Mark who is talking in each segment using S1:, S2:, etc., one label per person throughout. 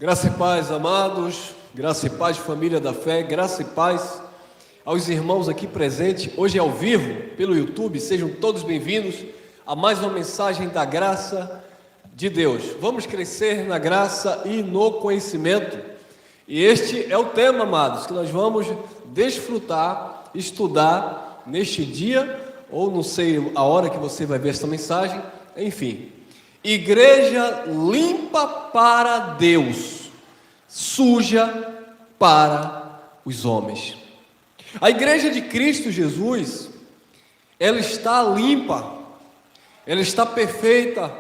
S1: Graça e paz, amados, graça e paz, família da fé, graça e paz aos irmãos aqui presentes, hoje ao vivo, pelo YouTube, sejam todos bem-vindos a mais uma mensagem da graça de Deus. Vamos crescer na graça e no conhecimento, e este é o tema, amados, que nós vamos desfrutar, estudar neste dia, ou não sei a hora que você vai ver esta mensagem, enfim. Igreja limpa para Deus, suja para os homens. A igreja de Cristo Jesus, ela está limpa, ela está perfeita,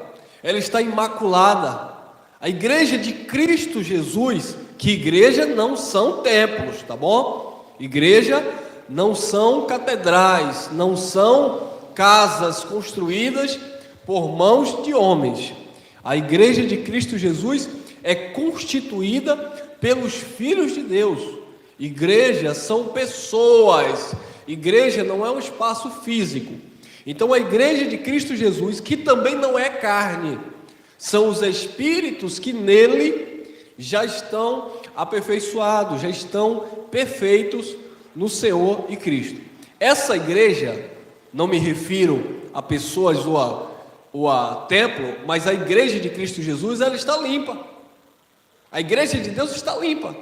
S1: ela está imaculada. A igreja de Cristo Jesus, que igreja não são templos, tá bom? Igreja não são catedrais, não são casas construídas por mãos de homens. A igreja de Cristo Jesus é constituída pelos filhos de Deus. Igreja são pessoas, igreja não é um espaço físico. Então a igreja de Cristo Jesus, que também não é carne, são os espíritos que nele já estão aperfeiçoados, já estão perfeitos no Senhor e Cristo. Essa igreja, não me refiro a pessoas ou a templo, mas a igreja de Cristo Jesus, ela está limpa. A igreja de Deus está limpa.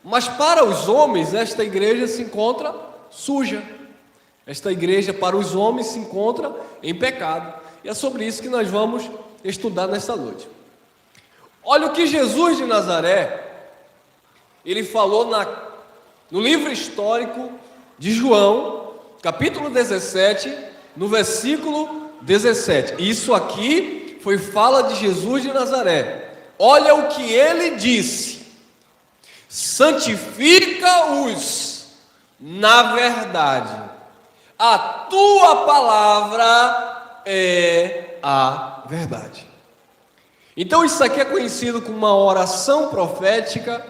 S1: Mas para os homens, esta igreja se encontra suja. Esta igreja para os homens se encontra em pecado. E é sobre isso que nós vamos estudar nesta noite. Olha o que Jesus de Nazaré, ele falou no livro histórico de João, capítulo 17, no versículo 17. Isso aqui foi fala de Jesus de Nazaré. Olha o que ele disse: santifica-os na verdade, a tua palavra é a verdade. Então isso aqui é conhecido como uma oração profética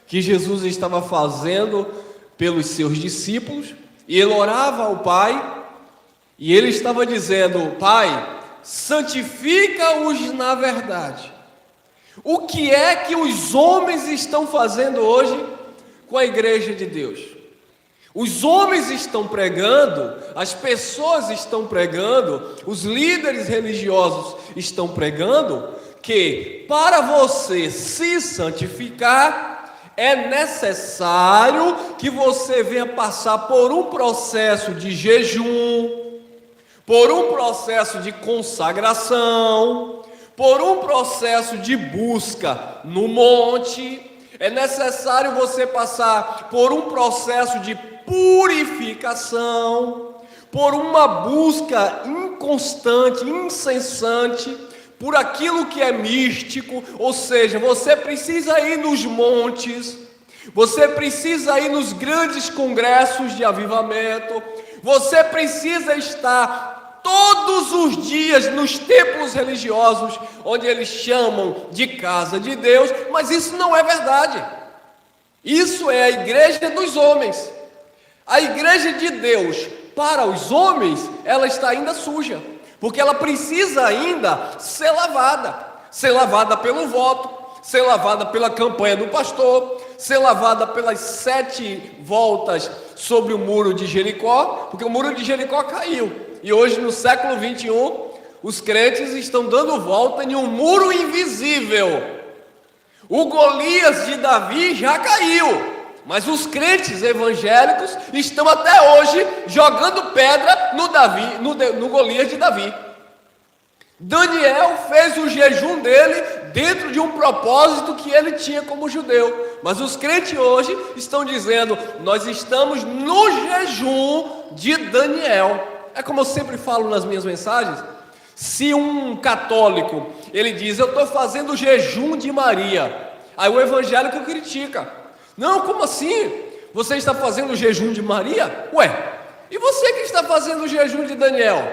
S1: que Jesus estava fazendo pelos seus discípulos, e ele orava ao Pai, e ele estava dizendo: Pai, santifica-os na verdade. O que é que os homens estão fazendo hoje com a igreja de Deus? Os homens estão pregando, as pessoas estão pregando, os líderes religiosos estão pregando que para você se santificar é necessário que você venha passar por um processo de jejum, por um processo de consagração, por um processo de busca no monte. É necessário você passar por um processo de purificação, por uma busca inconstante, incessante, por aquilo que é místico. Ou seja, você precisa ir nos montes, você precisa ir nos grandes congressos de avivamento, você precisa estar todos os dias nos templos religiosos, onde eles chamam de casa de Deus, mas isso não é verdade. Isso é a igreja dos homens. A igreja de Deus, para os homens, ela está ainda suja, porque ela precisa ainda ser lavada pelo voto, ser lavada pela campanha do pastor, ser lavada pelas 7 voltas sobre o muro de Jericó, porque o muro de Jericó caiu. E hoje, no século 21, os crentes estão dando volta em um muro invisível. O Golias de Davi já caiu, mas os crentes evangélicos estão até hoje jogando pedra no Golias de Davi. Daniel fez o jejum dele dentro de um propósito que ele tinha como judeu. Mas os crentes hoje estão dizendo: nós estamos no jejum de Daniel. É como eu sempre falo nas minhas mensagens. Se um católico, ele diz: eu estou fazendo o jejum de Maria, aí o evangélico critica: não, como assim? Você está fazendo o jejum de Maria? Ué, e você que está fazendo o jejum de Daniel?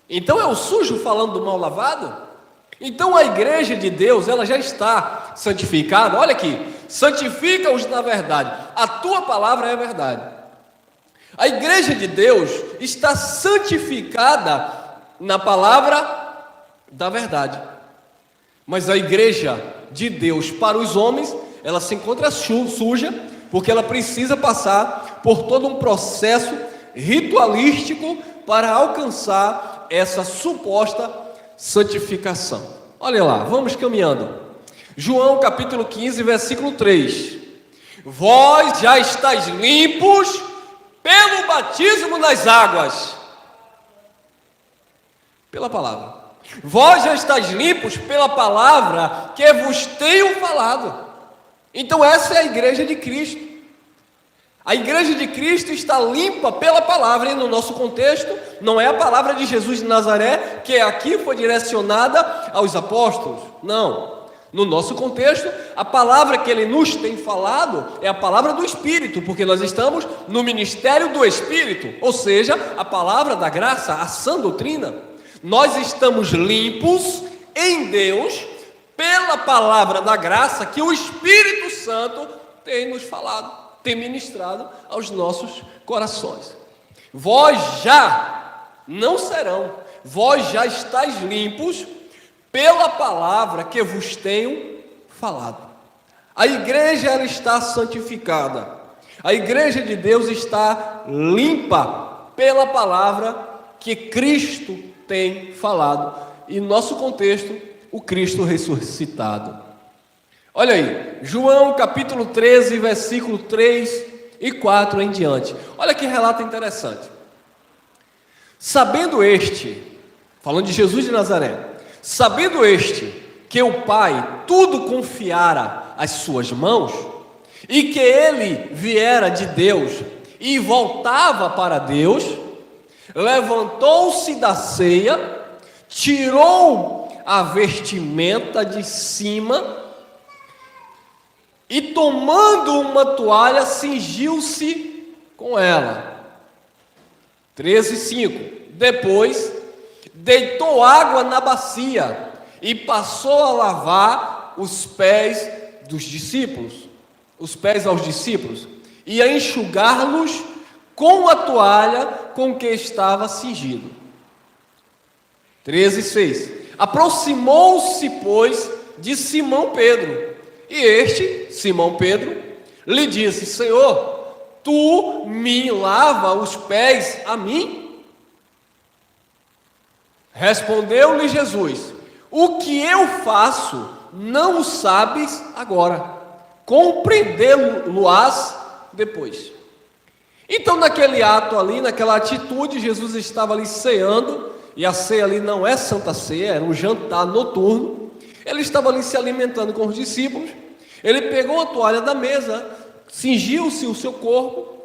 S1: Então é o sujo falando do mal lavado? Então a igreja de Deus, ela já está santificada. Olha aqui: santifica-os na verdade, a tua palavra é a verdade. A igreja de Deus está santificada na palavra da verdade. Mas a igreja de Deus para os homens, ela se encontra suja, porque ela precisa passar por todo um processo ritualístico para alcançar essa suposta santificação. Olha lá, vamos caminhando. João capítulo 15, versículo 3. Vós já estáis limpos pelo batismo nas águas. Pela palavra. Vós já estáis limpos pela palavra que vos tenho falado. Então essa é a igreja de Cristo. A igreja de Cristo está limpa pela palavra, e no nosso contexto, não é a palavra de Jesus de Nazaré, que aqui foi direcionada aos apóstolos, não. No nosso contexto, a palavra que ele nos tem falado é a palavra do Espírito, porque nós estamos no ministério do Espírito, ou seja, a palavra da graça, a sã doutrina. Nós estamos limpos em Deus pela palavra da graça que o Espírito Santo tem nos falado, tem ministrado aos nossos corações. Vós já não serão, vós já estáis limpos pela palavra que vos tenho falado. A igreja, ela está santificada, a igreja de Deus está limpa pela palavra que Cristo tem falado, e no nosso contexto, o Cristo ressuscitado. Olha aí, João capítulo 13, versículo 3 e 4 em diante. Olha que relato interessante. Sabendo este, falando de Jesus de Nazaré, sabendo este que o Pai tudo confiara às suas mãos, e que ele viera de Deus e voltava para Deus, levantou-se da ceia, tirou a vestimenta de cima e, tomando uma toalha, cingiu-se com ela. 13:5. Depois deitou água na bacia e passou a lavar os pés dos discípulos, os pés aos discípulos, e a enxugar-los com a toalha com que estava cingido. 13:6. Aproximou-se, pois, de Simão Pedro, e este, Simão Pedro, lhe disse: Senhor, tu me lava os pés a mim? Respondeu-lhe Jesus: o que eu faço não o sabes agora, compreendê-lo-ás depois. Então, naquele ato ali, naquela atitude, Jesus estava ali ceando, e a ceia ali não é santa ceia, era um jantar noturno. Ele estava ali se alimentando com os discípulos. Ele pegou a toalha da mesa, cingiu-se o seu corpo,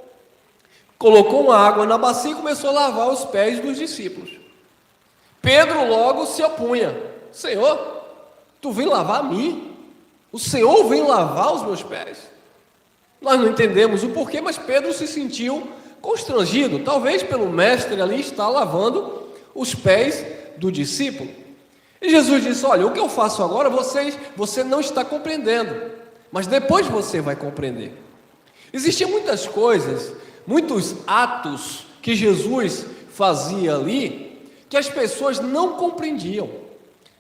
S1: colocou uma água na bacia e começou a lavar os pés dos discípulos. Pedro logo se opunha: Senhor, tu vem lavar a mim? O Senhor vem lavar os meus pés? Nós não entendemos o porquê, mas Pedro se sentiu constrangido, talvez pelo mestre ali estar lavando os pés do discípulo. E Jesus disse: olha, o que eu faço agora, você não está compreendendo, mas depois você vai compreender. Existiam muitas coisas, muitos atos que Jesus fazia ali, que as pessoas não compreendiam.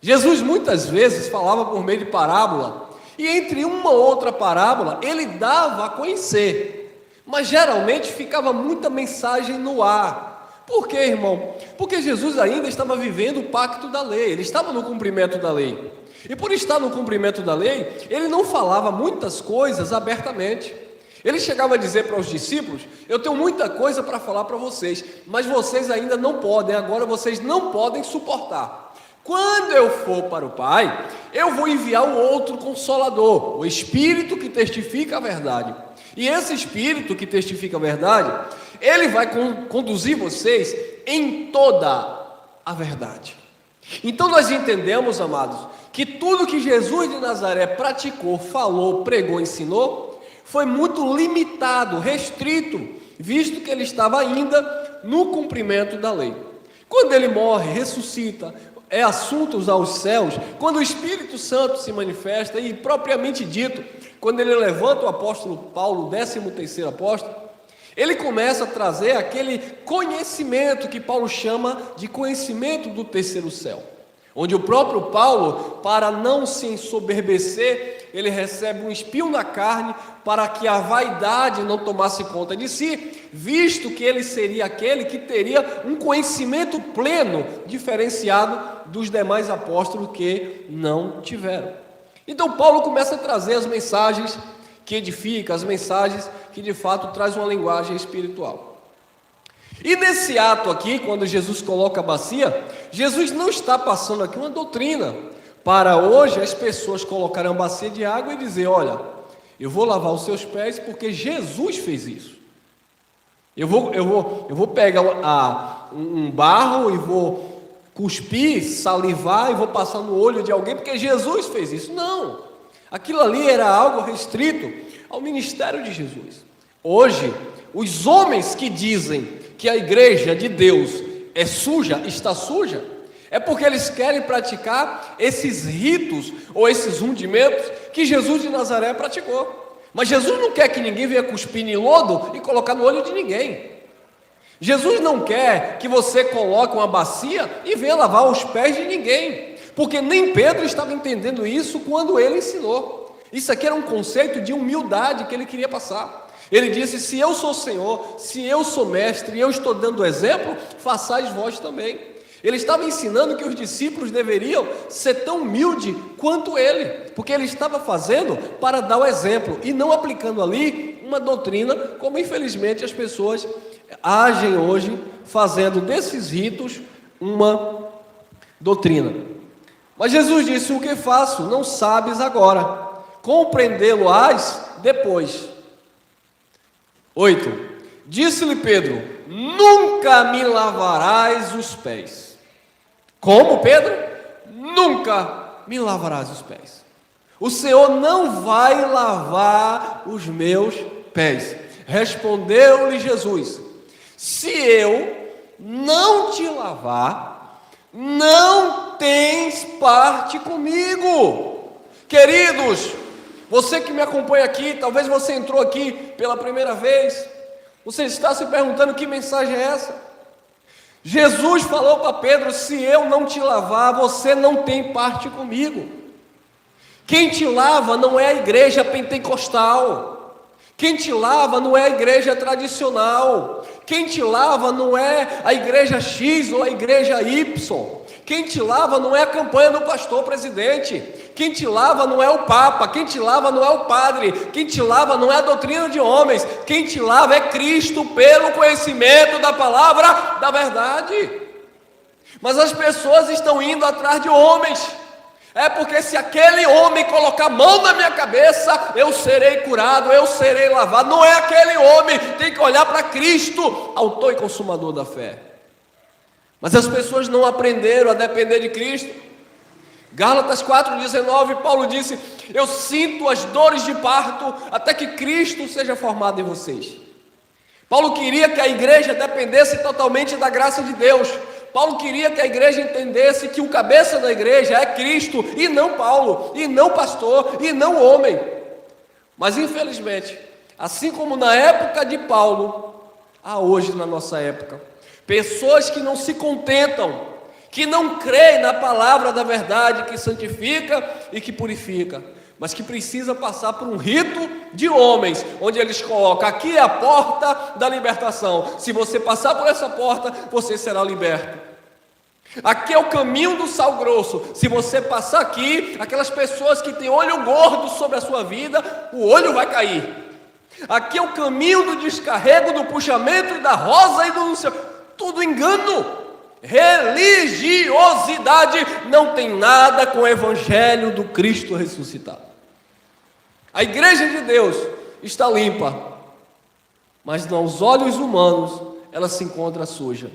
S1: Jesus muitas vezes falava por meio de parábola, e entre uma ou outra parábola, ele dava a conhecer, mas geralmente ficava muita mensagem no ar. Por quê, irmão? Porque Jesus ainda estava vivendo o pacto da lei, ele estava no cumprimento da lei, e por estar no cumprimento da lei, ele não falava muitas coisas abertamente. Ele chegava a dizer para os discípulos: eu tenho muita coisa para falar para vocês, mas vocês ainda não podem, agora vocês não podem suportar. Quando eu for para o Pai, eu vou enviar um outro Consolador, o Espírito que testifica a verdade. E esse Espírito que testifica a verdade, ele vai conduzir vocês em toda a verdade. Então nós entendemos, amados, que tudo que Jesus de Nazaré praticou, falou, pregou, ensinou, foi muito limitado, restrito, visto que ele estava ainda no cumprimento da lei. Quando ele morre, ressuscita, é assuntos aos céus, quando o Espírito Santo se manifesta, e propriamente dito, quando ele levanta o apóstolo Paulo, o 13º apóstolo, ele começa a trazer aquele conhecimento que Paulo chama de conhecimento do terceiro céu. onde o próprio Paulo, para não se ensoberbecer, ele recebe um espinho na carne para que a vaidade não tomasse conta de si, visto que ele seria aquele que teria um conhecimento pleno, diferenciado dos demais apóstolos que não tiveram. Então Paulo começa a trazer as mensagens que edificam, as mensagens que de fato trazem uma linguagem espiritual. E nesse ato aqui, quando Jesus coloca a bacia, Jesus não está passando aqui uma doutrina para hoje as pessoas colocarem uma bacia de água e dizer: olha, eu vou lavar os seus pés porque Jesus fez isso. Eu vou pegar um barro e vou cuspir, salivar e vou passar no olho de alguém porque Jesus fez isso. Não, aquilo ali era algo restrito ao ministério de Jesus. Hoje, os homens que dizem que a igreja de Deus é suja, está suja, é porque eles querem praticar esses ritos ou esses rundimentos que Jesus de Nazaré praticou. Mas Jesus não quer que ninguém venha cuspir em lodo e colocar no olho de ninguém. Jesus não quer que você coloque uma bacia e venha lavar os pés de ninguém, porque nem Pedro estava entendendo isso quando ele ensinou. Isso aqui era um conceito de humildade que ele queria passar. Ele disse: se eu sou Senhor, se eu sou mestre e eu estou dando exemplo, façais vós também. Ele estava ensinando que os discípulos deveriam ser tão humildes quanto ele, porque ele estava fazendo para dar o exemplo e não aplicando ali uma doutrina, como infelizmente as pessoas agem hoje, fazendo desses ritos uma doutrina. Mas Jesus disse: o que faço não sabes agora, compreendê-lo-ás depois. 8. Disse-lhe Pedro: nunca me lavarás os pés. Como, Pedro? Nunca me lavarás os pés. O Senhor não vai lavar os meus pés. Respondeu-lhe Jesus: se eu não te lavar, não tens parte comigo. Queridos, você que me acompanha aqui, talvez você entrou aqui pela primeira vez, você está se perguntando: que mensagem é essa? Jesus falou para Pedro: se eu não te lavar, você não tem parte comigo. Quem te lava não é a igreja pentecostal, quem te lava não é a igreja tradicional, quem te lava não é a igreja X ou a igreja Y, quem te lava não é a campanha do pastor presidente, quem te lava não é o Papa, quem te lava não é o padre, quem te lava não é a doutrina de homens, quem te lava é Cristo pelo conhecimento da palavra da verdade. Mas as pessoas estão indo atrás de homens, porque se aquele homem colocar a mão na minha cabeça, eu serei curado, eu serei lavado. Não é aquele homem, tem que olhar para Cristo, autor e consumador da fé. Mas as pessoas não aprenderam a depender de Cristo. Gálatas 4,19, Paulo disse: eu sinto as dores de parto até que Cristo seja formado em vocês. Paulo queria que a igreja dependesse totalmente da graça de Deus. Paulo queria que a igreja entendesse que o cabeça da igreja é Cristo, e não Paulo, e não pastor, e não homem. Mas infelizmente, assim como na época de Paulo, há hoje na nossa época pessoas que não se contentam, que não creem na palavra da verdade que santifica e que purifica, mas que precisa passar por um rito de homens, onde eles colocam: aqui é a porta da libertação, se você passar por essa porta, você será liberto. Aqui é o caminho do sal grosso, se você passar aqui, aquelas pessoas que têm olho gordo sobre a sua vida, o olho vai cair. Aqui é o caminho do descarrego, do puxamento, da rosa e do céu. Tudo engano. Religiosidade não tem nada com o evangelho do Cristo ressuscitado. A igreja de Deus está limpa, mas aos olhos humanos ela se encontra suja.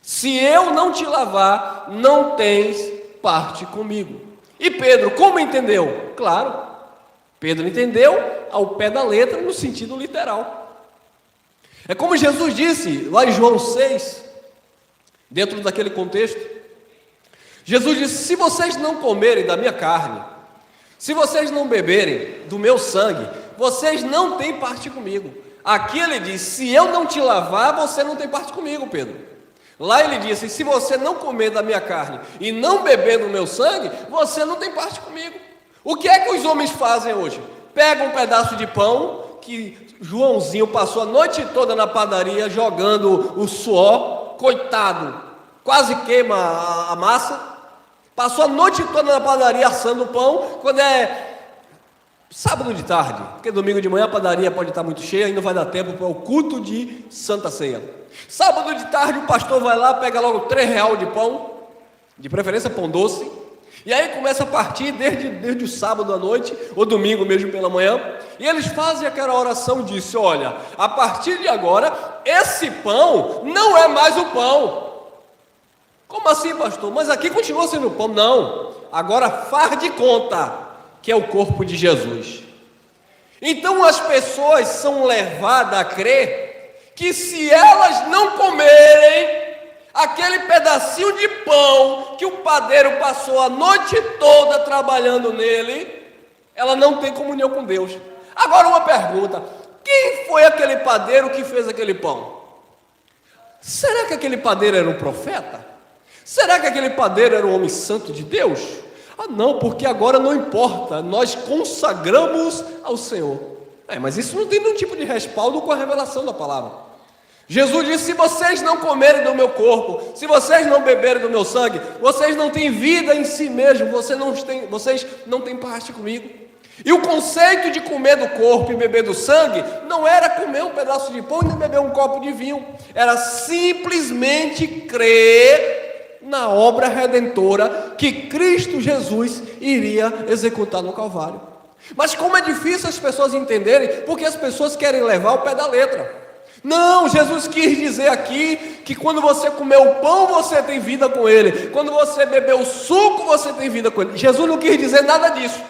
S1: Se eu não te lavar, não tens parte comigo. E Pedro, como entendeu? Claro, Pedro entendeu ao pé da letra, no sentido literal. É como Jesus disse lá em João 6, dentro daquele contexto. Jesus disse: se vocês não comerem da minha carne, se vocês não beberem do meu sangue, vocês não têm parte comigo. Aqui ele diz: se eu não te lavar, você não tem parte comigo, Pedro. Lá ele disse: se você não comer da minha carne e não beber do meu sangue, você não tem parte comigo. O que é que os homens fazem hoje? Pegam um pedaço de pão, que Joãozinho passou a noite toda na padaria jogando o suor, coitado, quase queima a massa, passou a noite toda na padaria assando o pão. Quando é sábado de tarde, porque domingo de manhã a padaria pode estar muito cheia e não vai dar tempo para o culto de Santa Ceia. Sábado de tarde o pastor vai lá, pega logo R$3 de pão, de preferência pão doce, e aí começa a partir desde o sábado à noite, ou domingo mesmo pela manhã, e eles fazem aquela oração e dizem: olha, a partir de agora, esse pão não é mais o pão. Como assim, pastor? Mas aqui continua sendo pão. Não, agora faz de conta que é o corpo de Jesus. Então as pessoas são levadas a crer que se elas não comerem aquele pedacinho de pão que o padeiro passou a noite toda trabalhando nele, ela não tem comunhão com Deus. Agora uma pergunta: quem foi aquele padeiro que fez aquele pão? Será que aquele padeiro era um profeta? Será que aquele padeiro era um homem santo de Deus? Ah não, porque agora não importa, nós consagramos ao Senhor. Mas isso não tem nenhum tipo de respaldo com a revelação da palavra. Jesus disse: se vocês não comerem do meu corpo, se vocês não beberem do meu sangue, vocês não têm vida em si mesmo, vocês não têm parte comigo. E o conceito de comer do corpo e beber do sangue não era comer um pedaço de pão e nem beber um copo de vinho, era simplesmente crer na obra redentora que Cristo Jesus iria executar no Calvário. Mas como é difícil as pessoas entenderem, porque as pessoas querem levar o pé da letra. Não, Jesus quis dizer aqui que quando você comer o pão, você tem vida com ele. Quando você beber o suco, você tem vida com ele. Jesus não quis dizer nada disso,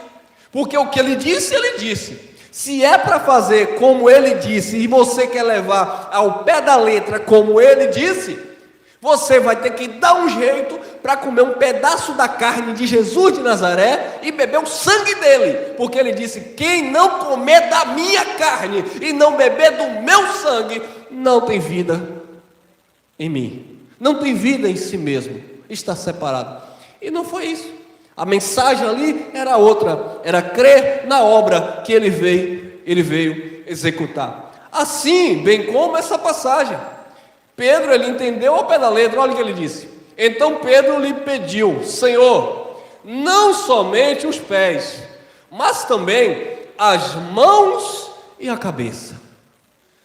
S1: porque o que ele disse. Se é para fazer como ele disse, e você quer levar ao pé da letra como ele disse, você vai ter que dar um jeito para comer um pedaço da carne de Jesus de Nazaré e beber o sangue dele, porque ele disse: quem não comer da minha carne e não beber do meu sangue, não tem vida em mim, não tem vida em si mesmo, está separado. E não foi isso. A mensagem ali era outra, era crer na obra que ele veio executar. Assim, bem como essa passagem, Pedro, ele entendeu ao pé da letra. Olha o que ele disse: então Pedro lhe pediu: Senhor, não somente os pés, mas também as mãos e a cabeça.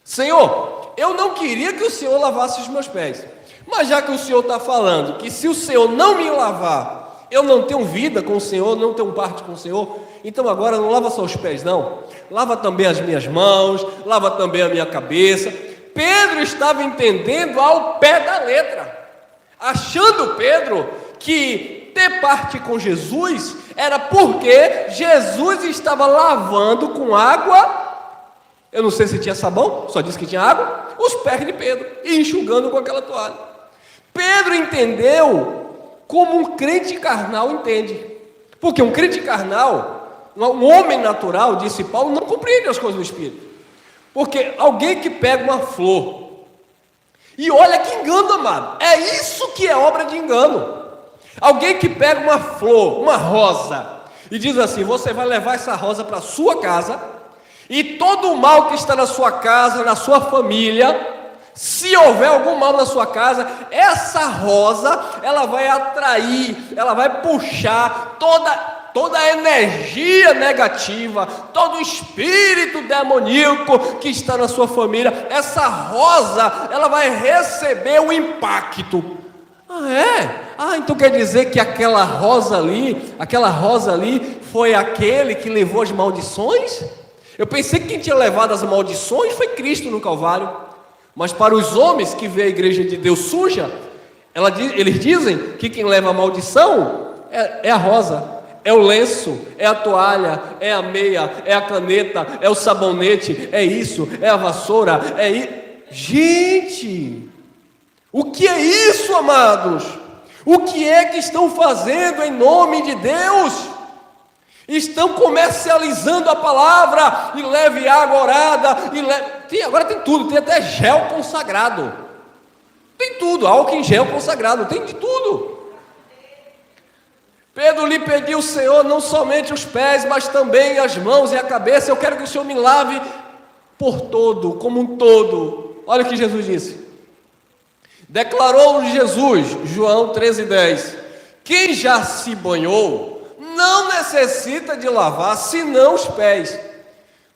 S1: Senhor, eu não queria que o Senhor lavasse os meus pés, mas já que o Senhor está falando que se o Senhor não me lavar, eu não tenho vida com o Senhor, não tenho parte com o Senhor, então agora não lava só os pés não, lava também as minhas mãos, lava também a minha cabeça. Pedro estava entendendo ao pé da letra, achando Pedro que ter parte com Jesus era porque Jesus estava lavando com água, eu não sei se tinha sabão, só disse que tinha água, os pés de Pedro e enxugando com aquela toalha. Pedro entendeu como um crente carnal entende, porque um crente carnal, um homem natural, disse Paulo, não compreende as coisas do Espírito. Porque alguém que pega uma flor, e olha que engano, amado, é isso que é obra de engano. Alguém que pega uma flor, uma rosa, e diz assim: você vai levar essa rosa para a sua casa, e todo o mal que está na sua casa, na sua família, se houver algum mal na sua casa, essa rosa, ela vai atrair, ela vai puxar toda a energia negativa, todo o espírito demoníaco que está na sua família. Essa rosa, ela vai receber o impacto. Ah, é? Então quer dizer que aquela rosa ali foi aquele que levou as maldições? Eu pensei que quem tinha levado as maldições foi Cristo no Calvário. Mas para os homens que vê a igreja de Deus suja, eles dizem que quem leva a maldição é a rosa, é o lenço, é a toalha, é a meia, é a caneta, é o sabonete, é isso, é a vassoura, Gente, o que é isso, amados? O que é que estão fazendo em nome de Deus? Estão comercializando a palavra, e leve água orada, agora tem tudo, tem até gel consagrado. Tem tudo, álcool em gel consagrado, tem de tudo. Pedro lhe pediu, Senhor, não somente os pés, mas também as mãos e a cabeça. Eu quero que o Senhor me lave por todo, como um todo. Olha o que Jesus disse. Declarou Jesus, João 13:10, quem já se banhou não necessita de lavar senão os pés.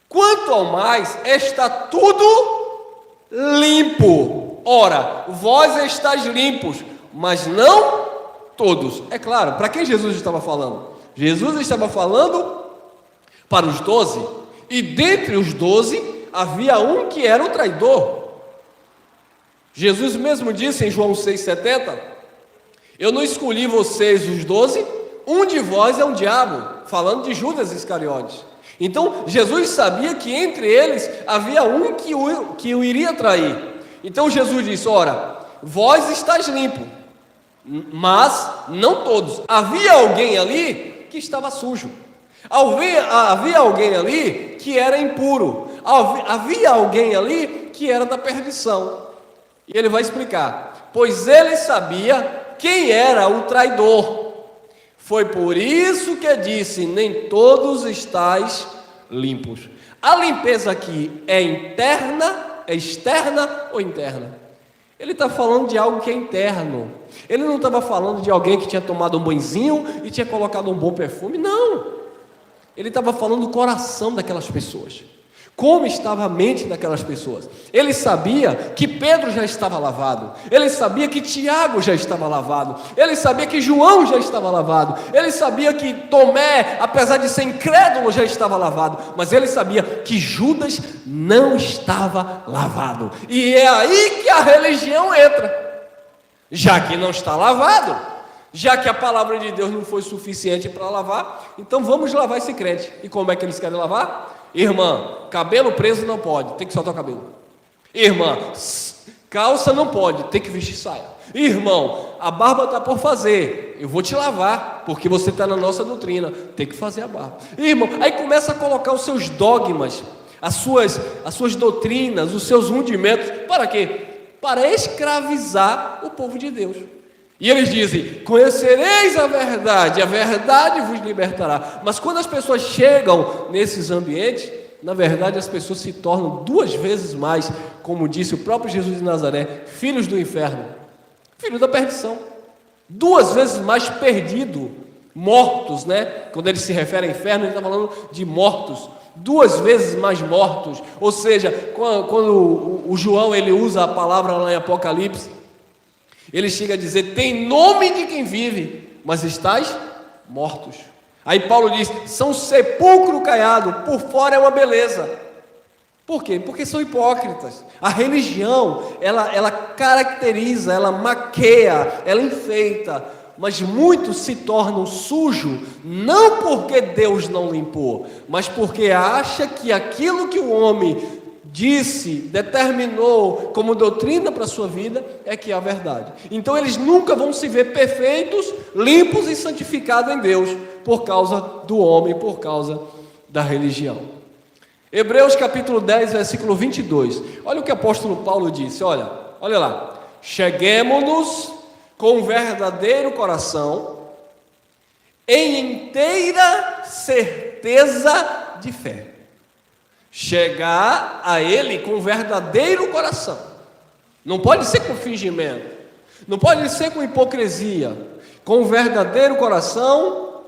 S1: Quanto ao mais, está tudo limpo. Ora, vós estáis limpos, mas não todos. É claro, para quem Jesus estava falando? Jesus estava falando para os 12, e dentre os 12 havia um que era o traidor. Jesus mesmo disse em João 6,70, eu não escolhi vocês os 12, um de vós é um diabo, falando de Judas Iscariotes. Então Jesus sabia que entre eles havia um que o iria trair. Então Jesus disse, ora, vós estáis limpos, mas não todos. Havia alguém ali que estava sujo, havia alguém ali que era impuro, havia alguém ali que era da perdição. E ele vai explicar, pois ele sabia quem era o traidor. Foi por isso que disse, nem todos estáis limpos. A limpeza aqui é interna, é externa ou interna? Ele está falando de algo que é interno. Ele não estava falando de alguém que tinha tomado um banhozinho e tinha colocado um bom perfume, não. Ele estava falando do coração daquelas pessoas. Como estava a mente daquelas pessoas? Ele sabia que Pedro já estava lavado, ele sabia que Tiago já estava lavado, ele sabia que João já estava lavado, ele sabia que Tomé, apesar de ser incrédulo, já estava lavado, mas ele sabia que Judas não estava lavado. E é aí que a religião entra. Já que não está lavado, já que a palavra de Deus não foi suficiente para lavar, então vamos lavar esse crente. E como é que eles querem lavar? Irmã, cabelo preso não pode, tem que soltar o cabelo. Irmã, calça não pode, tem que vestir saia. Irmão, a barba está por fazer, eu vou te lavar, porque você está na nossa doutrina, tem que fazer a barba. Irmão, aí começa a colocar os seus dogmas, as suas doutrinas, os seus rudimentos, para quê? Para escravizar o povo de Deus. E eles dizem, conhecereis a verdade vos libertará. Mas quando as pessoas chegam nesses ambientes, na verdade as pessoas se tornam 2 vezes mais, como disse o próprio Jesus de Nazaré, filhos do inferno, filhos da perdição, 2 vezes mais perdido, mortos, né? Quando ele se refere ao inferno, ele está falando de mortos, 2 vezes mais mortos. Ou seja, quando o João ele usa a palavra lá em Apocalipse, ele chega a dizer, tem nome de quem vive, mas estáis mortos. Aí Paulo diz, são sepulcro caiado, por fora é uma beleza. Por quê? Porque são hipócritas. A religião, ela caracteriza, ela maqueia, ela enfeita, mas muitos se tornam sujos, não porque Deus não limpou, mas porque acha que aquilo que o homem disse, determinou como doutrina para a sua vida, é que é a verdade. Então eles nunca vão se ver perfeitos, limpos e santificados em Deus, por causa do homem, por causa da religião. Hebreus capítulo 10, versículo 22. Olha o que o apóstolo Paulo disse, olha lá. Cheguemo-nos com verdadeiro coração, em inteira certeza de fé. Chegar a Ele com verdadeiro coração. Não pode ser com fingimento, não pode ser com hipocrisia. Com verdadeiro coração,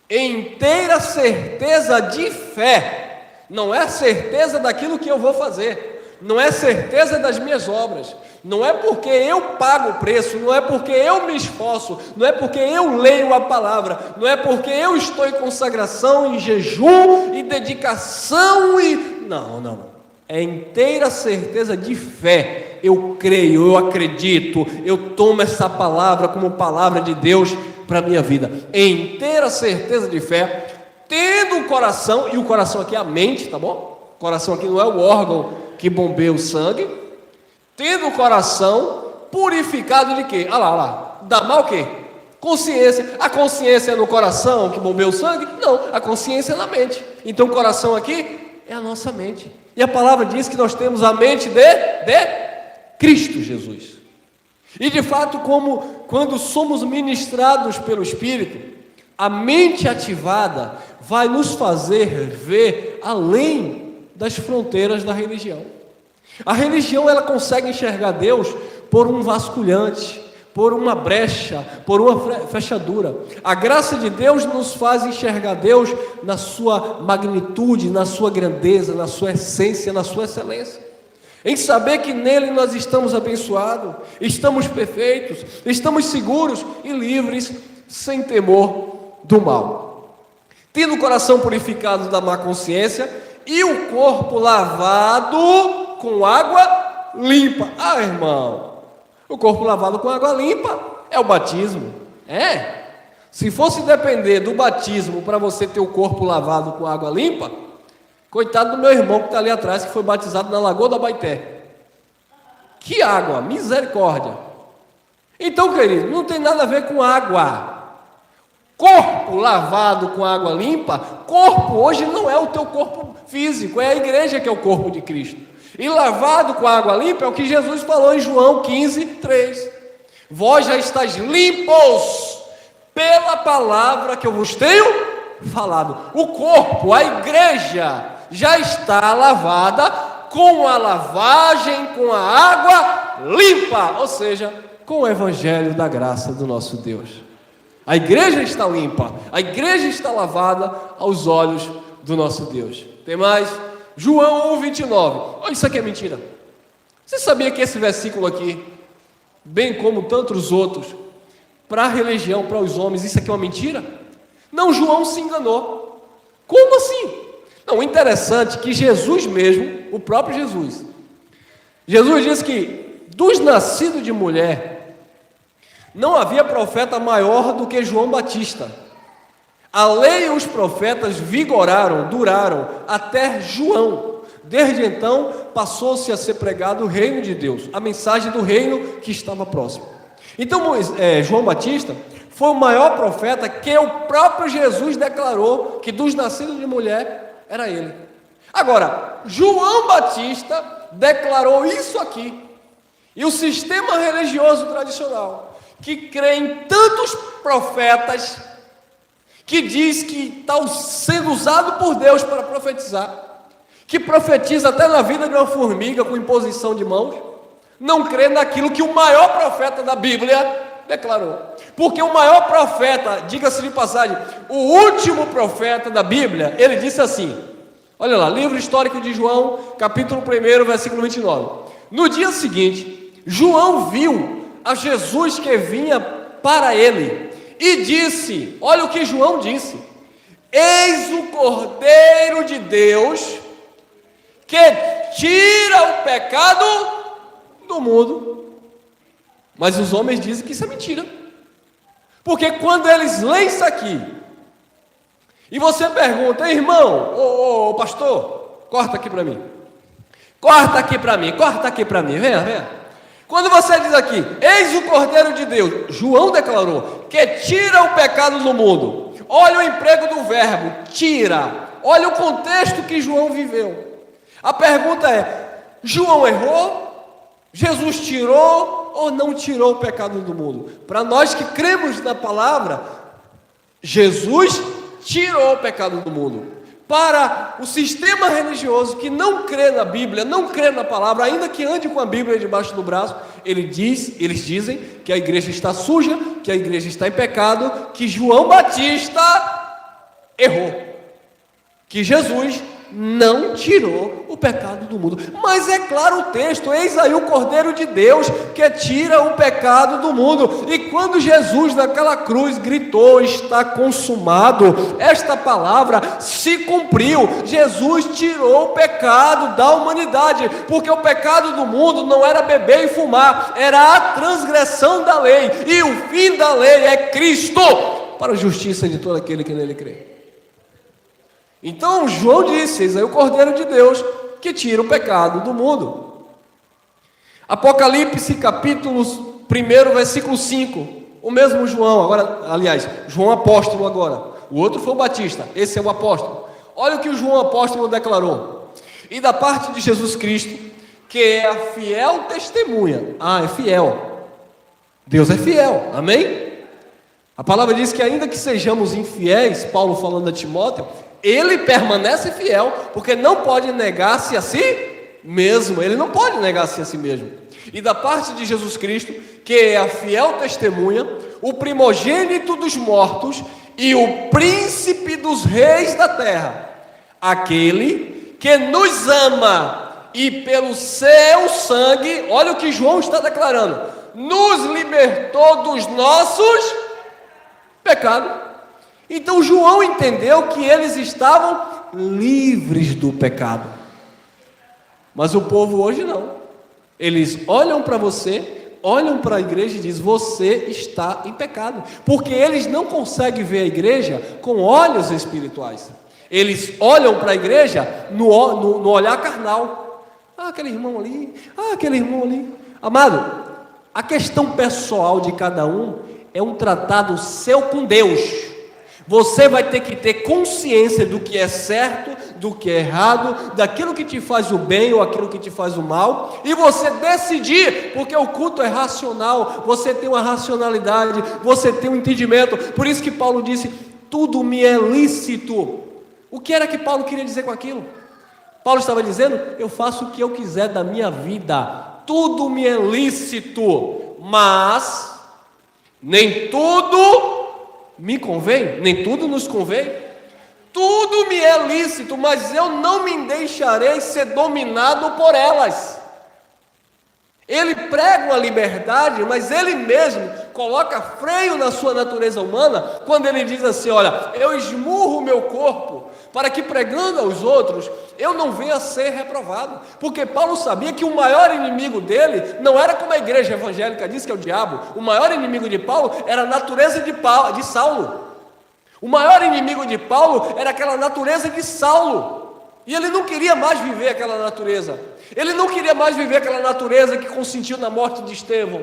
S1: em inteira certeza de fé. Não é certeza daquilo que eu vou fazer, não é certeza das minhas obras, não é porque eu pago o preço, não é porque eu me esforço, não é porque eu leio a palavra, não é porque eu estou em consagração, em jejum, em dedicação não, é inteira certeza de fé. Eu creio, eu acredito, eu tomo essa palavra como palavra de Deus para a minha vida, em inteira certeza de fé, tendo o coração, e o coração aqui é a mente, tá bom? O coração aqui não é o órgão que bombeia o sangue, tendo o coração purificado de quê? Olha lá, dá mal o quê? Consciência. A consciência é no coração que bombeia o sangue? Não, a consciência é na mente. Então o coração aqui é a nossa mente. E a palavra diz que nós temos a mente de Cristo Jesus. E de fato, quando somos ministrados pelo Espírito, a mente ativada vai nos fazer ver além das fronteiras da religião. A religião, ela consegue enxergar Deus por um vasculhante, por uma brecha, por uma fechadura. A graça de Deus nos faz enxergar Deus na sua magnitude, na sua grandeza, na sua essência, na sua excelência. Em saber que nele nós estamos abençoados, estamos perfeitos, estamos seguros e livres, sem temor do mal. Tendo o coração purificado da má consciência e o corpo lavado com água limpa. Ah, irmão, o corpo lavado com água limpa é o batismo. Se fosse depender do batismo para você ter o corpo lavado com água limpa, coitado do meu irmão que está ali atrás, que foi batizado na Lagoa da Baité. Que água, misericórdia. Então, querido, não tem nada a ver com água. Corpo lavado com água limpa, corpo hoje não é o teu corpo físico, é a igreja que é o corpo de Cristo. E lavado com água limpa é o que Jesus falou em João 15:3. Vós já estáis limpos pela palavra que eu vos tenho falado. O corpo, a igreja, já está lavada com a lavagem, com a água limpa, ou seja, com o evangelho da graça do nosso Deus. A igreja está limpa, a igreja está lavada aos olhos do nosso Deus. Tem mais? João 1:29. Olha, isso aqui é mentira. Você sabia que esse versículo aqui, bem como tantos outros, para a religião, para os homens, isso aqui é uma mentira? Não, João se enganou. Como assim? Não, o interessante é que Jesus mesmo, o próprio Jesus diz que dos nascidos de mulher, não havia profeta maior do que João Batista. A lei e os profetas vigoraram, duraram até João. Desde então, passou-se a ser pregado o reino de Deus, a mensagem do reino que estava próximo. Então, João Batista foi o maior profeta que o próprio Jesus declarou que dos nascidos de mulher era ele. Agora, João Batista declarou isso aqui. E o sistema religioso tradicional, que crê em tantos profetas, que diz que está sendo usado por Deus para profetizar, que profetiza até na vida de uma formiga com imposição de mãos, não crê naquilo que o maior profeta da Bíblia declarou. Porque o maior profeta, diga-se de passagem, o último profeta da Bíblia, ele disse assim, olha lá, livro histórico de João, capítulo 1, versículo 29. No dia seguinte, João viu a Jesus que vinha para ele e disse, olha o que João disse: eis o Cordeiro de Deus que tira o pecado do mundo. Mas os homens dizem que isso é mentira, porque quando eles leem isso aqui e você pergunta, irmão, ô pastor, corta aqui para mim, venha. Quando você diz aqui, eis o Cordeiro de Deus, João declarou, que tira o pecado do mundo. Olha o emprego do verbo, tira. Olha o contexto que João viveu. A pergunta é, João errou? Jesus tirou ou não tirou o pecado do mundo? Para nós que cremos na palavra, Jesus tirou o pecado do mundo. Para o sistema religioso que não crê na Bíblia, não crê na palavra, ainda que ande com a Bíblia debaixo do braço, eles dizem que a igreja está suja, que a igreja está em pecado, que João Batista errou, que Jesus não tirou o pecado do mundo. Mas é claro o texto, eis aí o Cordeiro de Deus que tira o pecado do mundo. E quando Jesus naquela cruz gritou, está consumado, esta palavra se cumpriu. Jesus tirou o pecado da humanidade, porque o pecado do mundo não era beber e fumar, era a transgressão da lei, e o fim da lei é Cristo, para a justiça de todo aquele que nele crê. Então João disse, eis aí o Cordeiro de Deus que tira o pecado do mundo. Apocalipse capítulo 1, versículo 5, o mesmo João, agora, aliás, João apóstolo agora, o outro foi o Batista, esse é o apóstolo. Olha o que o João apóstolo declarou: e da parte de Jesus Cristo, que é a fiel testemunha, é fiel, Deus é fiel, amém? A palavra diz que ainda que sejamos infiéis, Paulo falando a Timóteo, ele permanece fiel, porque não pode negar-se a si mesmo, ele não pode negar-se a si mesmo. E da parte de Jesus Cristo, que é a fiel testemunha, o primogênito dos mortos e o príncipe dos reis da terra, aquele que nos ama e pelo seu sangue, olha o que João está declarando, nos libertou dos nossos pecados. Então João entendeu que eles estavam livres do pecado. Mas o povo hoje não. Eles olham para você, olham para a igreja e dizem: você está em pecado. Porque eles não conseguem ver a igreja com olhos espirituais. Eles olham para a igreja no olhar carnal. Ah, aquele irmão ali. Ah, aquele irmão ali. Amado, a questão pessoal de cada um é um tratado seu com Deus. Você vai ter que ter consciência do que é certo, do que é errado, daquilo que te faz o bem ou aquilo que te faz o mal, e você decidir, porque o culto é racional, você tem uma racionalidade, você tem um entendimento. Por isso que Paulo disse: tudo me é lícito. O que era que Paulo queria dizer com aquilo? Paulo estava dizendo: eu faço o que eu quiser da minha vida, tudo me é lícito, mas nem tudo me convém, nem tudo nos convém. Tudo me é lícito, mas eu não me deixarei ser dominado por elas. Ele prega uma liberdade, mas ele mesmo coloca freio na sua natureza humana, quando ele diz assim: olha, eu esmurro o meu corpo, para que pregando aos outros, eu não venha a ser reprovado. Porque Paulo sabia que o maior inimigo dele, não era como a igreja evangélica diz que é o diabo. O maior inimigo de Paulo era a natureza de Saulo. O maior inimigo de Paulo era aquela natureza de Saulo. E ele não queria mais viver aquela natureza. Ele não queria mais viver aquela natureza que consentiu na morte de Estevão.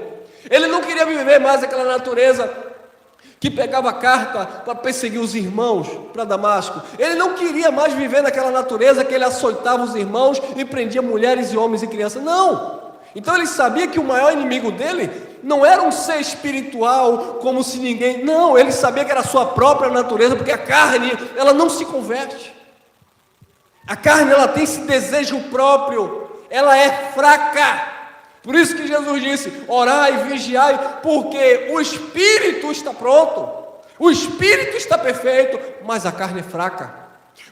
S1: Ele não queria viver mais aquela natureza que pegava carta para perseguir os irmãos para Damasco. Ele não queria mais viver naquela natureza que ele açoitava os irmãos e prendia mulheres e homens e crianças. Não! Então ele sabia que o maior inimigo dele não era um ser espiritual, como se ninguém... Não, ele sabia que era a sua própria natureza, porque a carne, ela não se converte. A carne, ela tem esse desejo próprio, ela é fraca. Por isso que Jesus disse: orai e vigiai, porque o espírito está pronto, o espírito está perfeito, mas a carne é fraca.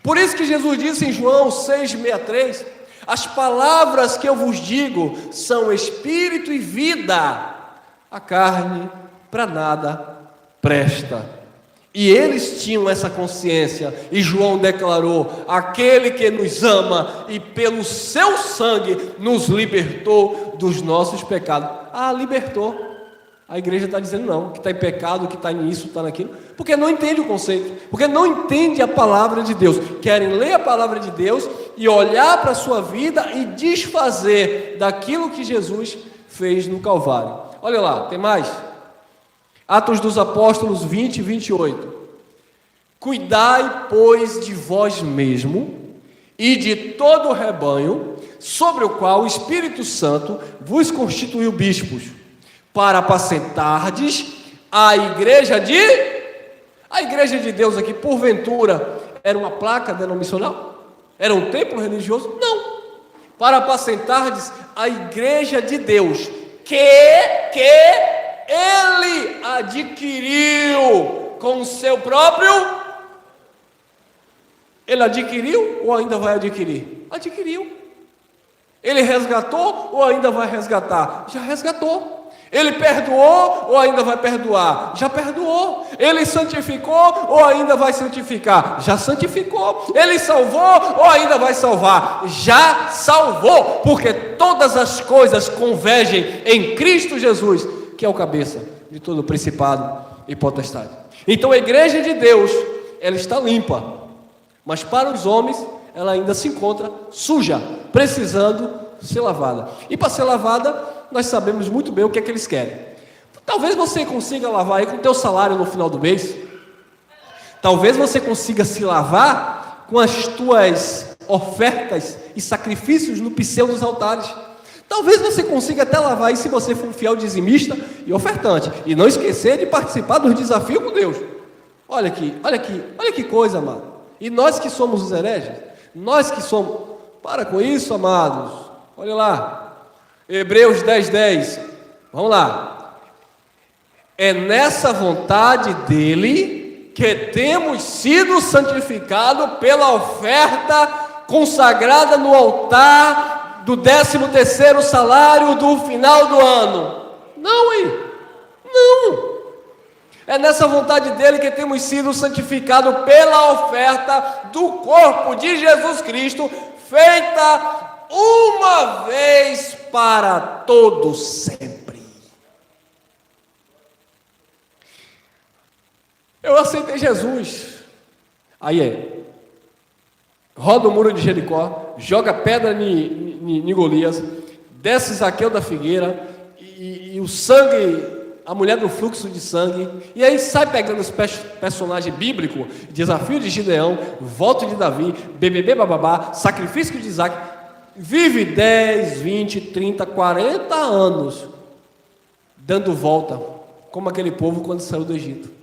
S1: Por isso que Jesus disse em João 6,63: as palavras que eu vos digo são espírito e vida, a carne para nada presta. E eles tinham essa consciência, e João declarou: aquele que nos ama e pelo seu sangue nos libertou dos nossos pecados. Ah, libertou. A igreja está dizendo não, que está em pecado, que está nisso, está naquilo, porque não entende o conceito, porque não entende a palavra de Deus. Querem ler a palavra de Deus e olhar para a sua vida e desfazer daquilo que Jesus fez no Calvário. Olha lá, tem mais. Atos dos Apóstolos 20 e 28. Cuidai, pois, de vós mesmo e de todo o rebanho, sobre o qual o Espírito Santo vos constituiu bispos, para apacentardes a igreja de... A igreja de Deus aqui, porventura, era uma placa denominacional? Era um templo religioso? Não. Para apacentardes a igreja de Deus, que Ele adquiriu com o seu próprio... Ele adquiriu ou ainda vai adquirir? Adquiriu. Ele resgatou ou ainda vai resgatar? Já resgatou. Ele perdoou ou ainda vai perdoar? Já perdoou. Ele santificou ou ainda vai santificar? Já santificou. Ele salvou ou ainda vai salvar? Já salvou. Porque todas as coisas convergem em Cristo Jesus, que é o cabeça de todo o principado e potestade. Então a igreja de Deus, ela está limpa, mas para os homens ela ainda se encontra suja, precisando ser lavada. E para ser lavada, nós sabemos muito bem o que é que eles querem. Talvez você consiga lavar aí com o teu salário no final do mês. Talvez você consiga se lavar com as tuas ofertas e sacrifícios no pseudo dos altares. Talvez você consiga até lavar isso se você for um fiel dizimista e ofertante. E não esquecer de participar dos desafios com Deus. Olha aqui, olha aqui, olha que coisa, amado. E nós que somos os hereges, nós que somos... Para com isso, amados. Olha lá. Hebreus 10:10. Vamos lá. É nessa vontade dele que temos sido santificados pela oferta consagrada no altar do 13º salário do final do ano. Não, hein? Não. É nessa vontade dele que temos sido santificados pela oferta do corpo de Jesus Cristo, feita uma vez para todo sempre. Eu aceitei Jesus. Aí roda o muro de Jericó, joga pedra em Golias, desce Zaqueu da figueira, e o sangue, a mulher do fluxo de sangue, e aí sai pegando os personagens bíblicos, desafio de Gideão, voto de Davi, BBB bababá, sacrifício de Isaac, vive 10, 20, 30, 40 anos, dando volta, como aquele povo quando saiu do Egito.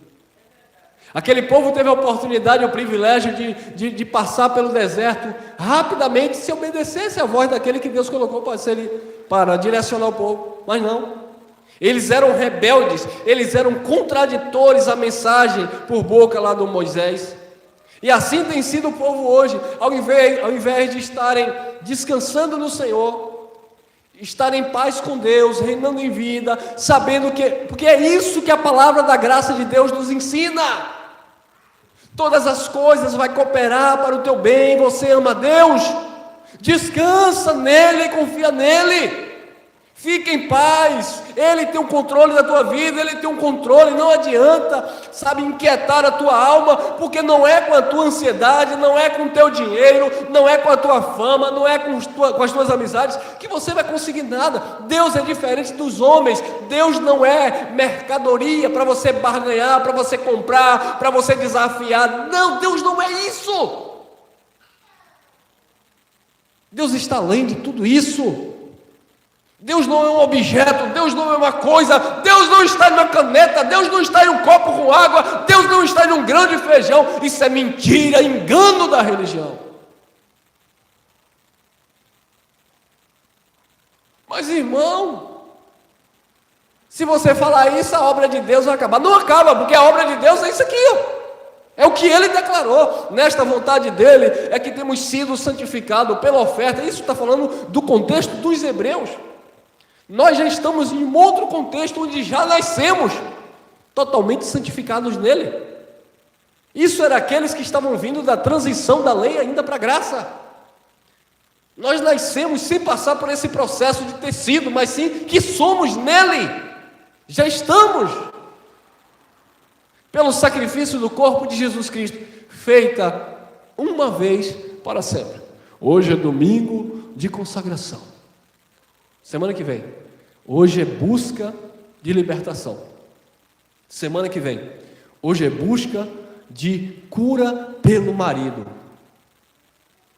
S1: Aquele povo teve a oportunidade, o privilégio de passar pelo deserto rapidamente, se obedecesse à voz daquele que Deus colocou para direcionar o povo, mas não. Eles eram rebeldes, eles eram contraditores à mensagem por boca lá do Moisés. E assim tem sido o povo hoje, ao invés de estarem descansando no Senhor, estarem em paz com Deus, reinando em vida, sabendo que, porque é isso que a palavra da graça de Deus nos ensina. Todas as coisas vai cooperar para o teu bem, você ama Deus, descansa nele e confia nele. Fica em paz, Ele tem o controle da tua vida, Ele tem um controle, não adianta, sabe, inquietar a tua alma, porque não é com a tua ansiedade, não é com o teu dinheiro, não é com a tua fama, não é com as tuas amizades, que você vai conseguir nada. Deus é diferente dos homens, Deus não é mercadoria para você barganhar, para você comprar, para você desafiar, não, Deus não é isso. Deus está além de tudo isso. Deus não é um objeto, Deus não é uma coisa, Deus não está na caneta, Deus não está em um copo com água, Deus não está em um grão de feijão. Isso é mentira, engano da religião. Mas irmão, se você falar isso, a obra de Deus vai acabar. Não acaba, porque a obra de Deus é isso aqui, ó. É o que Ele declarou. Nesta vontade dEle é que temos sido santificados pela oferta. Isso está falando do contexto dos hebreus. Nós já estamos em um outro contexto, onde já nascemos totalmente santificados nele. Isso era aqueles que estavam vindo da transição da lei ainda para a graça. Nós nascemos sem passar por esse processo de ter sido, mas sim que somos nele. Já estamos. Pelo sacrifício do corpo de Jesus Cristo, feita uma vez para sempre. Hoje é domingo de consagração. Semana que vem, hoje é busca de libertação. Semana que vem, hoje é busca de cura pelo marido.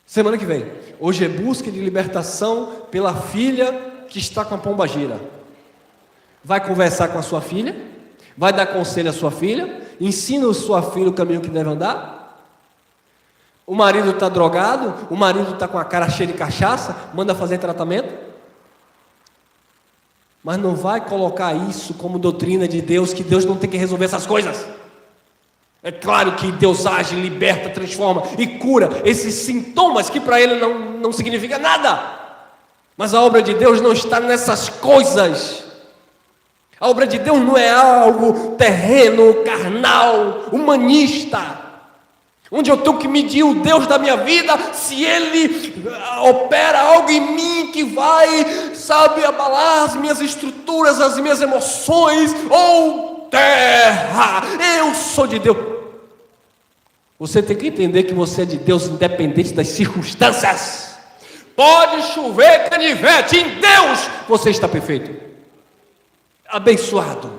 S1: Semana que vem, hoje é busca de libertação pela filha que está com a pombagira. Vai conversar com a sua filha? Vai dar conselho à sua filha? Ensina a sua filha o caminho que deve andar? O marido está drogado? O marido está com a cara cheia de cachaça? Manda fazer tratamento? Mas não vai colocar isso como doutrina de Deus, que Deus não tem que resolver essas coisas. É claro que Deus age, liberta, transforma e cura esses sintomas que para Ele não significa nada. Mas a obra de Deus não está nessas coisas. A obra de Deus não é algo terreno, carnal, humanista, onde eu tenho que medir o Deus da minha vida, se Ele opera algo em mim que vai, sabe, abalar as minhas estruturas, as minhas emoções, ou terra, eu sou de Deus. Você tem que entender que você é de Deus independente das circunstâncias. Pode chover canivete, em Deus você está perfeito, abençoado,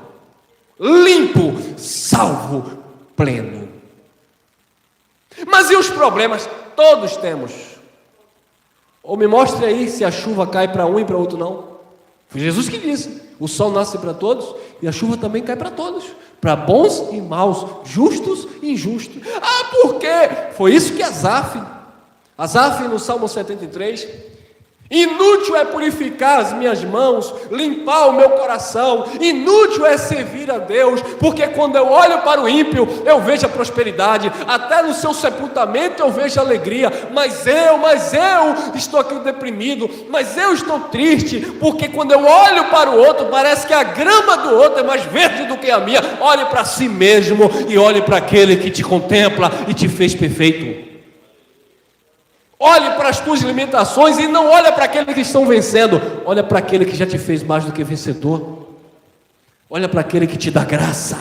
S1: limpo, salvo, pleno. Mas e os problemas? Todos temos. Ou me mostre aí se a chuva cai para um e para outro não. Foi Jesus que disse: o sol nasce para todos e a chuva também cai para todos, para bons e maus, justos e injustos. Ah, por quê? Foi isso que Asaf no Salmo 73: inútil é purificar as minhas mãos, limpar o meu coração, inútil é servir a Deus, porque quando eu olho para o ímpio, eu vejo a prosperidade, até no seu sepultamento eu vejo alegria, mas eu estou aqui deprimido, mas eu estou triste, porque quando eu olho para o outro, parece que a grama do outro é mais verde do que a minha. Olhe para si mesmo e olhe para aquele que te contempla e te fez perfeito. Olhe para as tuas limitações e não olha para aqueles que estão vencendo. Olha para aquele que já te fez mais do que vencedor. Olha para aquele que te dá graça.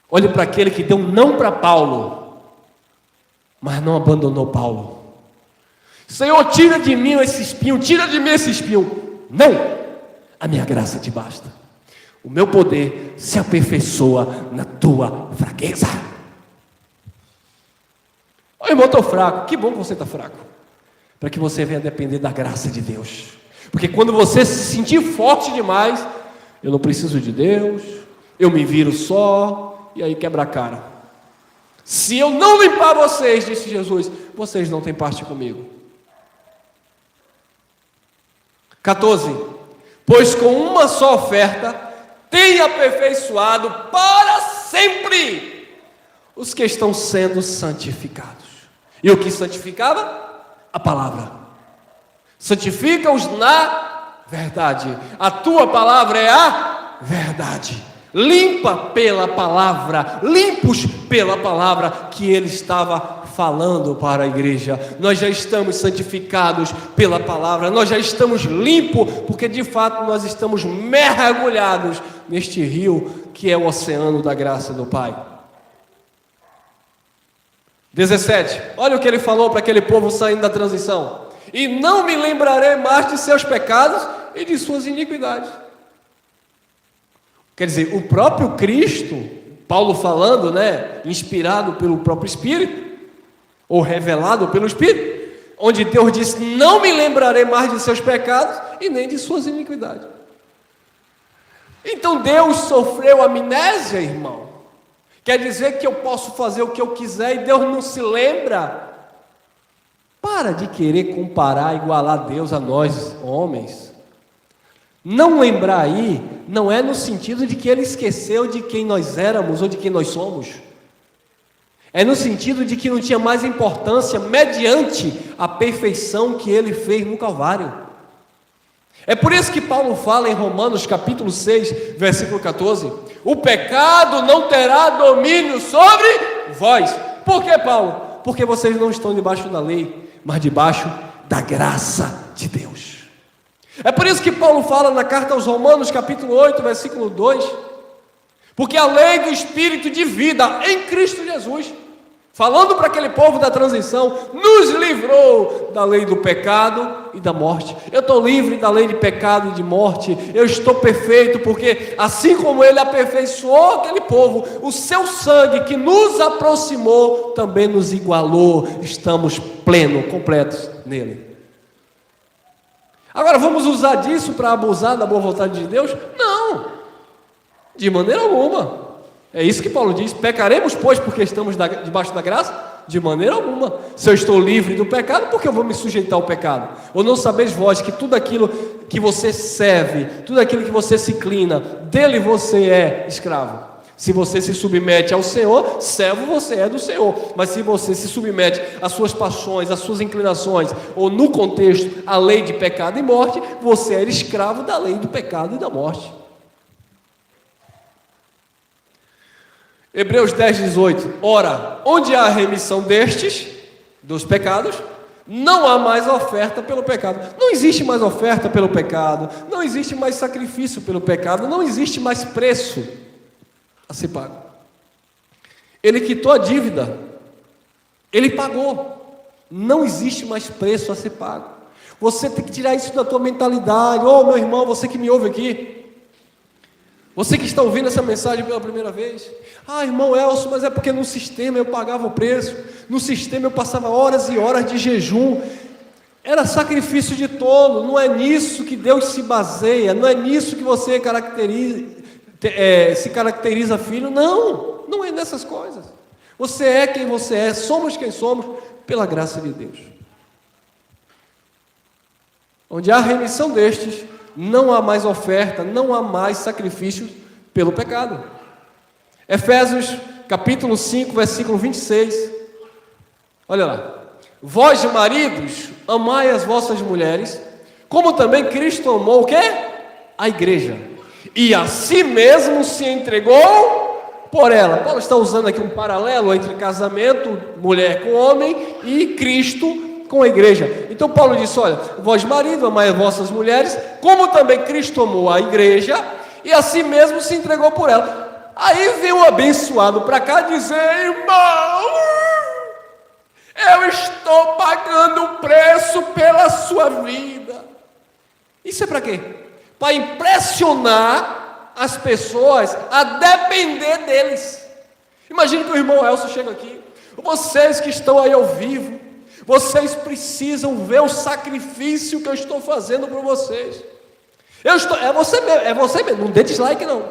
S1: Olhe para aquele que deu não para Paulo, mas não abandonou Paulo. Senhor, tira de mim esse espinho, tira de mim esse espinho. Não, a minha graça te basta. O meu poder se aperfeiçoa na tua fraqueza. Ô irmão, estou fraco. Que bom que você está fraco, para que você venha depender da graça de Deus. Porque quando você se sentir forte demais, eu não preciso de Deus, eu me viro só, e aí quebra a cara. Se eu não limpar vocês, disse Jesus, vocês não têm parte comigo. 14. Pois com uma só oferta tem aperfeiçoado para sempre os que estão sendo santificados. E o que santificava? A palavra. Santifica-os na verdade. A tua palavra é a verdade. Limpa pela palavra, limpos pela palavra que ele estava falando para a igreja. Nós já estamos santificados pela palavra, nós já estamos limpos, porque de fato nós estamos mergulhados neste rio que é o oceano da graça do Pai. 17, olha o que ele falou para aquele povo saindo da transição: e não me lembrarei mais de seus pecados e de suas iniquidades. Quer dizer, o próprio Cristo, Paulo falando, inspirado pelo próprio Espírito, ou revelado pelo Espírito, onde Deus disse: não me lembrarei mais de seus pecados e nem de suas iniquidades. Então Deus sofreu amnésia, irmão. Quer dizer que eu posso fazer o que eu quiser e Deus não se lembra? Para de querer comparar, igualar Deus a nós, homens. Não lembrar aí, não é no sentido de que Ele esqueceu de quem nós éramos ou de quem nós somos. É no sentido de que não tinha mais importância mediante a perfeição que Ele fez no Calvário. É por isso que Paulo fala em Romanos capítulo 6, versículo 14: o pecado não terá domínio sobre vós. Por que, Paulo? Porque vocês não estão debaixo da lei, mas debaixo da graça de Deus. É por isso que Paulo fala na carta aos Romanos capítulo 8, versículo 2: porque a lei do Espírito de vida em Cristo Jesus, falando para aquele povo da transição, nos livrou da lei do pecado e da morte. Eu estou livre da lei de pecado e de morte. Eu estou perfeito, porque assim como Ele aperfeiçoou aquele povo, o seu sangue que nos aproximou também nos igualou. Estamos plenos, completos nele. Agora, vamos usar disso para abusar da boa vontade de Deus? Não, de maneira alguma. É isso que Paulo diz: pecaremos, pois, porque estamos debaixo da graça? De maneira alguma. Se eu estou livre do pecado, por que eu vou me sujeitar ao pecado? Ou não sabeis vós que tudo aquilo que você serve, tudo aquilo que você se inclina, dele você é escravo? Se você se submete ao Senhor, servo você é do Senhor. Mas se você se submete às suas paixões, às suas inclinações, ou no contexto, à lei de pecado e morte, você é escravo da lei do pecado e da morte. Hebreus 10, 18. Ora, onde há a remissão dos pecados, não há mais oferta pelo pecado. Não existe mais oferta pelo pecado, não existe mais sacrifício pelo pecado, não existe mais preço a ser pago. Ele quitou a dívida, ele pagou, não existe mais preço a ser pago. Você tem que tirar isso da tua mentalidade. Meu irmão, você que me ouve aqui, Você que está ouvindo essa mensagem pela primeira vez, irmão Elcio, mas é porque no sistema eu pagava o preço, no sistema eu passava horas e horas de jejum, era sacrifício de tolo. Não é nisso que Deus se baseia, não é nisso que você se caracteriza filho, não é nessas coisas. Você é quem você é, somos quem somos, pela graça de Deus. Onde há remissão destes, não há mais oferta, não há mais sacrifício pelo pecado. Efésios capítulo 5, versículo 26. Olha lá. Vós, maridos, amai as vossas mulheres, como também Cristo amou o quê? A igreja. E a si mesmo se entregou por ela. Paulo está usando aqui um paralelo entre casamento, mulher com homem, e Cristo com a igreja. Então Paulo disse, olha, vós marido, amai as vossas mulheres, como também Cristo amou a igreja, e a si mesmo se entregou por ela. Aí vem o abençoado para cá dizer, irmão, eu estou pagando o preço pela sua vida. Isso é para quê? Para impressionar as pessoas a depender deles. Imagine que o irmão Elcio chega aqui, vocês que estão aí ao vivo, vocês precisam ver o sacrifício que eu estou fazendo por vocês. É você mesmo, não dê dislike não.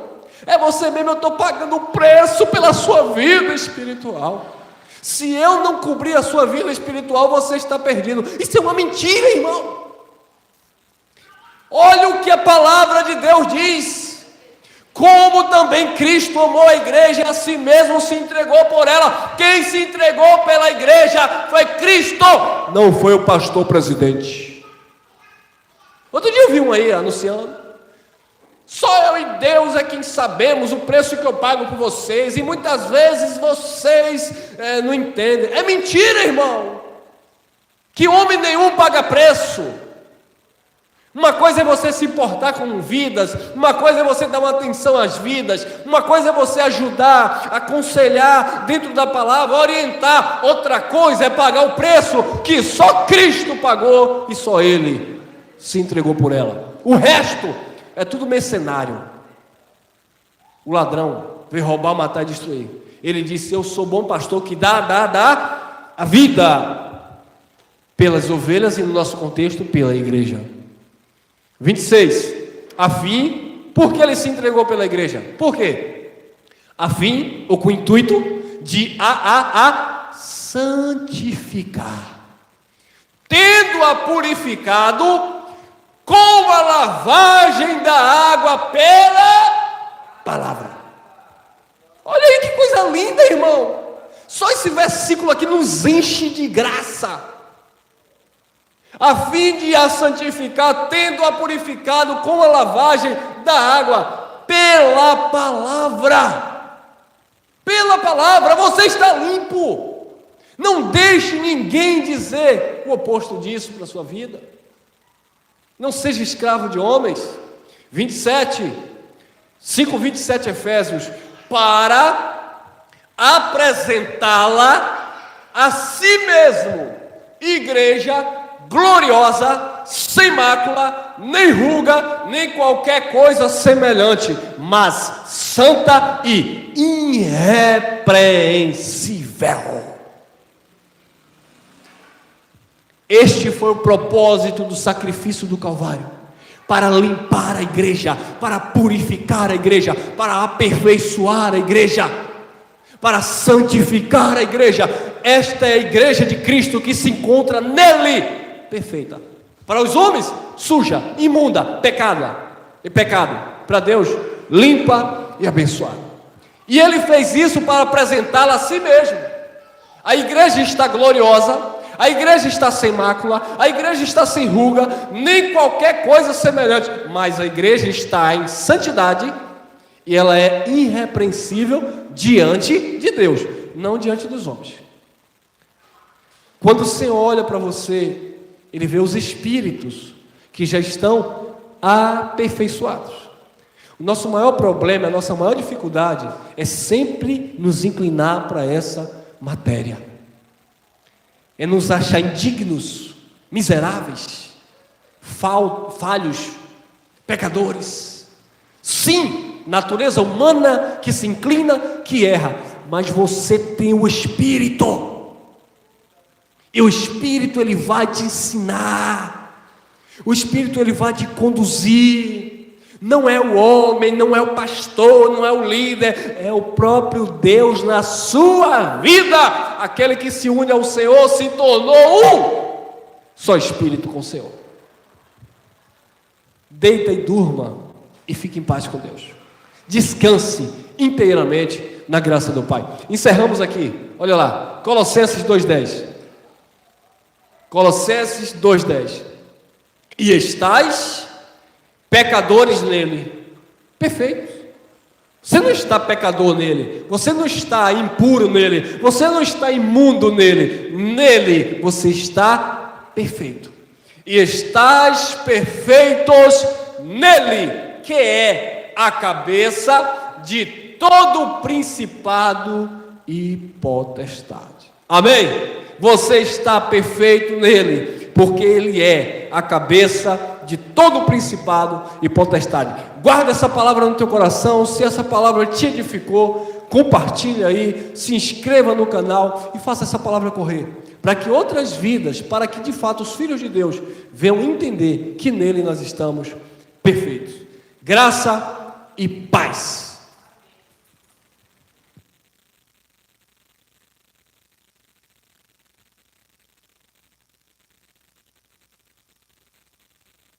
S1: É você mesmo, eu estou pagando o preço pela sua vida espiritual. Se eu não cobrir a sua vida espiritual, você está perdido. Isso é uma mentira, irmão. Olha o que a palavra de Deus diz. Como também Cristo amou a igreja, a si mesmo se entregou por ela. Quem se entregou pela igreja foi Cristo, não foi o pastor presidente. Outro dia eu vi um aí anunciando, só eu e Deus é quem sabemos o preço que eu pago por vocês, e muitas vezes vocês não entendem. É mentira, irmão, que homem nenhum paga preço. Uma coisa é você se importar com vidas, uma coisa é você dar uma atenção às vidas, uma coisa é você ajudar, aconselhar dentro da palavra, orientar. Outra coisa é pagar o preço que só Cristo pagou e só Ele se entregou por ela. O resto é tudo mercenário. O ladrão veio roubar, matar e destruir. Ele disse, eu sou bom pastor que dá a vida pelas ovelhas, e no nosso contexto, pela igreja. 26, a fim, por que ele se entregou pela igreja? Por quê? A fim, ou com o intuito de santificar, tendo-a purificado com a lavagem da água pela palavra. Olha aí que coisa linda, irmão. Só esse versículo aqui nos enche de graça. A fim de a santificar, tendo-a purificado com a lavagem da água pela palavra. Pela palavra, você está limpo. Não deixe ninguém dizer o oposto disso para a sua vida. Não seja escravo de homens. 5:27 Efésios, para apresentá-la a si mesmo, igreja gloriosa, sem mácula, nem ruga, nem qualquer coisa semelhante, mas santa e irrepreensível. Este foi o propósito do sacrifício do Calvário, para limpar a igreja, para purificar a igreja, para aperfeiçoar a igreja, para santificar a igreja. Esta é a igreja de Cristo que se encontra nele, perfeita. Para os homens, suja, imunda, pecado. Para Deus, limpa e abençoada. E ele fez isso para apresentá-la a si mesmo. A igreja está gloriosa, a igreja está sem mácula, a igreja está sem ruga, nem qualquer coisa semelhante, mas a igreja está em santidade e ela é irrepreensível diante de Deus, não diante dos homens. Quando o Senhor olha para você, Ele vê os espíritos que já estão aperfeiçoados. O nosso maior problema, a nossa maior dificuldade é sempre nos inclinar para essa matéria. É nos achar indignos, miseráveis, falhos, pecadores. Sim, natureza humana que se inclina, que erra, mas você tem o Espírito, e o Espírito ele vai te ensinar, o Espírito ele vai te conduzir. Não é o homem, não é o pastor, não é o líder, é o próprio Deus na sua vida. Aquele que se une ao Senhor se tornou um só espírito com o Senhor. Deita e durma e fique em paz com Deus. Descanse inteiramente na graça do Pai. Encerramos aqui, olha lá, Colossenses 2:10. Colossenses 2:10. E estais pecadores nele, perfeitos. Você não está pecador nele, você não está impuro nele, você não está imundo nele, nele você está perfeito. E estais perfeitos nele, que é a cabeça de todo principado e potestade. Amém? Você está perfeito nele, porque ele é a cabeça de todo principado e potestade. Guarda essa palavra no teu coração. Se essa palavra te edificou, compartilhe aí, se inscreva no canal e faça essa palavra correr, para que outras vidas, para que de fato os filhos de Deus venham entender que nele nós estamos perfeitos. Graça e paz.